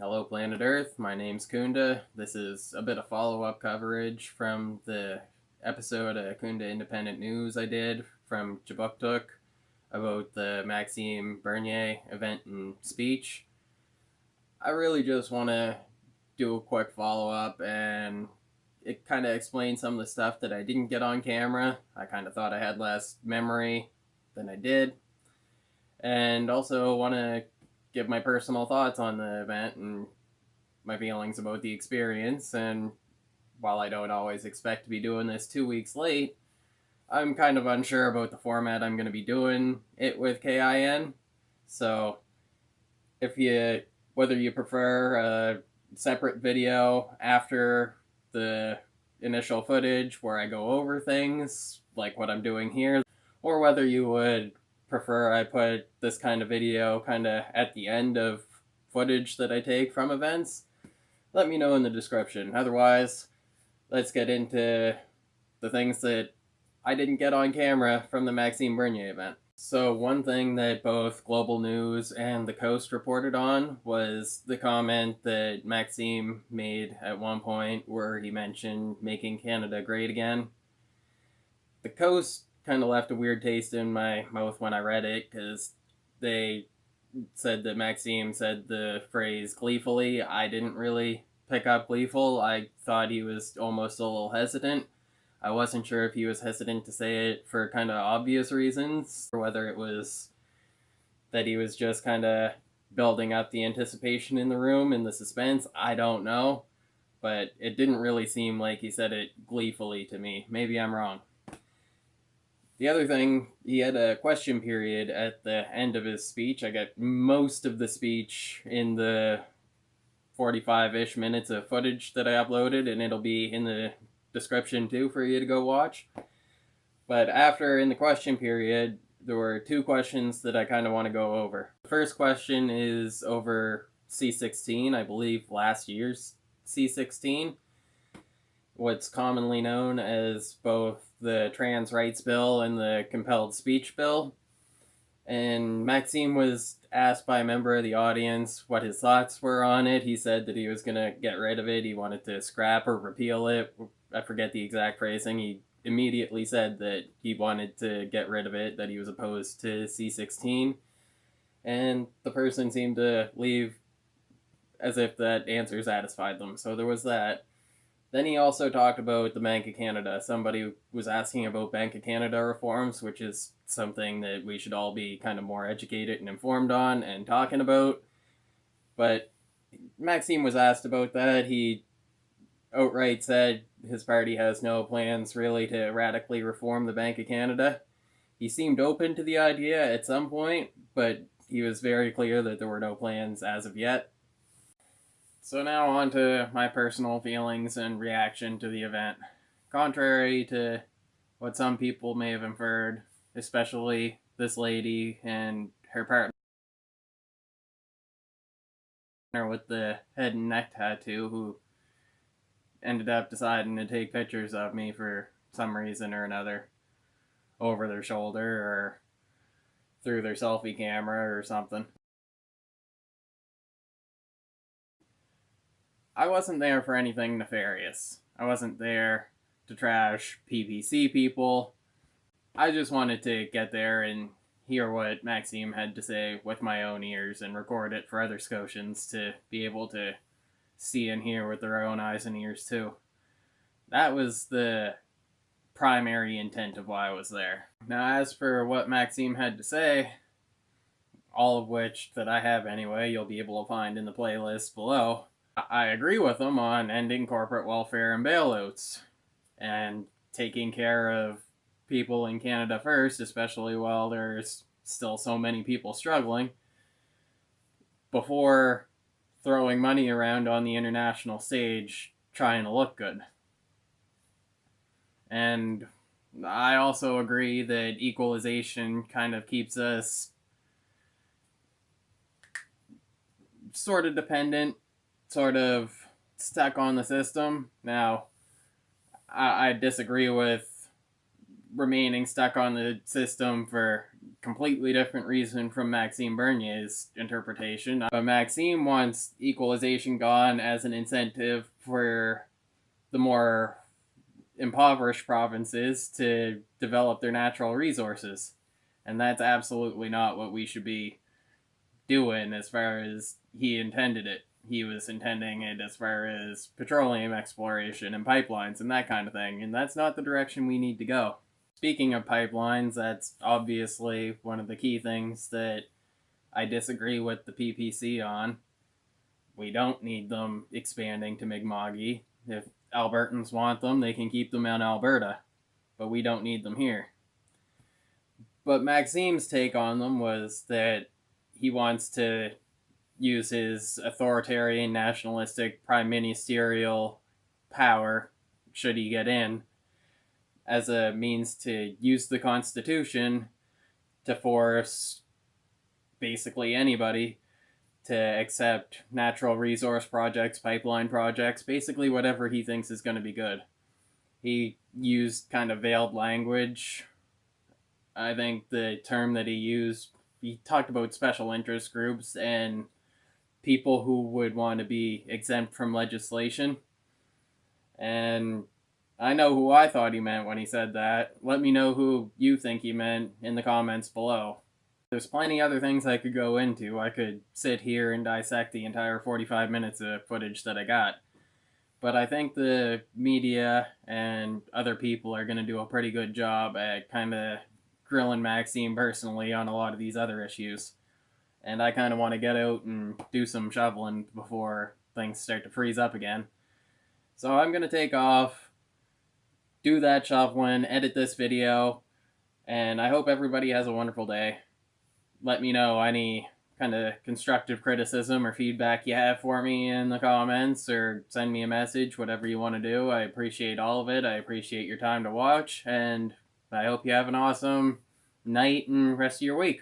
Hello, planet Earth. My name's Kunda. This is a bit of follow-up coverage from the episode of Kunda Independent News I did from Jabuktuk about the Maxime Bernier event and speech. I really just want to do a quick follow-up and it kind of explains some of the stuff that I didn't get on camera. I kind of thought I had less memory than I did. And also want to give my personal thoughts on the event and my feelings about the experience. And while I don't always expect to be doing this 2 weeks late, I'm kind of unsure about the format I'm going to be doing it with KIN. So whether you prefer a separate video after the initial footage where I go over things like what I'm doing here, or whether you would prefer I put this kind of video kind of at the end of footage that I take from events, let me know in the description. Otherwise, let's get into the things that I didn't get on camera from the Maxime Bernier event. So one thing that both Global News and The Coast reported on was the comment that Maxime made at one point where he mentioned making Canada great again. The Coast kind of left a weird taste in my mouth when I read it because they said that Maxime said the phrase gleefully. I didn't really pick up gleeful. I thought he was almost a little hesitant. I wasn't sure if he was hesitant to say it for kind of obvious reasons, or whether it was that he was just kind of building up the anticipation in the room and the suspense. I don't know, but it didn't really seem like he said it gleefully to me. Maybe I'm wrong. The other thing, he had a question period at the end of his speech. I got most of the speech in the 45-ish minutes of footage that I uploaded, and it'll be in the description too for you to go watch. But after, in the question period, there were two questions that I kind of want to go over. The first question is over C-16, I believe last year's C-16. What's commonly known as both the trans rights bill and the compelled speech bill. And Maxime was asked by a member of the audience what his thoughts were on it. He said that he was going to get rid of it. He wanted to scrap or repeal it. I forget the exact phrasing. He immediately said that he wanted to get rid of it, that he was opposed to C-16. And the person seemed to leave as if that answer satisfied them. So there was that. Then he also talked about the Bank of Canada. Somebody was asking about Bank of Canada reforms, which is something that we should all be kind of more educated and informed on and talking about. But Maxime was asked about that. He outright said his party has no plans really to radically reform the Bank of Canada. He seemed open to the idea at some point, but he was very clear that there were no plans as of yet. So now on to my personal feelings and reaction to the event. Contrary to what some people may have inferred, especially this lady and her partner with the head and neck tattoo, who ended up deciding to take pictures of me for some reason or another over their shoulder or through their selfie camera or something. I wasn't there for anything nefarious. I wasn't there to trash PPC people. I just wanted to get there and hear what Maxime had to say with my own ears and record it for other Scotians to be able to see and hear with their own eyes and ears too. That was the primary intent of why I was there. Now, as for what Maxime had to say, all of which that I have anyway, you'll be able to find in the playlist below, I agree with him on ending corporate welfare and bailouts and taking care of people in Canada first, especially while there's still so many people struggling, before throwing money around on the international stage trying to look good. And I also agree that equalization kind of keeps us sort of dependent, sort of stuck on the system. Now, I disagree with remaining stuck on the system for completely different reason from Maxime Bernier's interpretation. But Maxime wants equalization gone as an incentive for the more impoverished provinces to develop their natural resources. And that's absolutely not what we should be doing as far as he intended it. He was intending it as far as petroleum exploration and pipelines and that kind of thing, and that's not the direction we need to go. Speaking of pipelines, that's obviously one of the key things that I disagree with the PPC on. We don't need them expanding to Mi'kma'ki. If Albertans want them, they can keep them in Alberta, but we don't need them here. But Maxime's take on them was that he wants to use his authoritarian, nationalistic, prime ministerial power, should he get in, as a means to use the Constitution to force basically anybody to accept natural resource projects, pipeline projects, basically whatever he thinks is going to be good. He used kind of veiled language. I think the term that he used, he talked about special interest groups and people who would want to be exempt from legislation. And I know who I thought he meant when he said that. Let me know who you think he meant in the comments below. There's plenty other things I could go into. I could sit here and dissect the entire 45 minutes of footage that I got. But I think the media and other people are going to do a pretty good job at kind of grilling Maxime personally on a lot of these other issues. And I kind of want to get out and do some shoveling before things start to freeze up again. So I'm going to take off, do that shoveling, edit this video, and I hope everybody has a wonderful day. Let me know any kind of constructive criticism or feedback you have for me in the comments, or send me a message, whatever you want to do. I appreciate all of it. I appreciate your time to watch, and I hope you have an awesome night and rest of your week.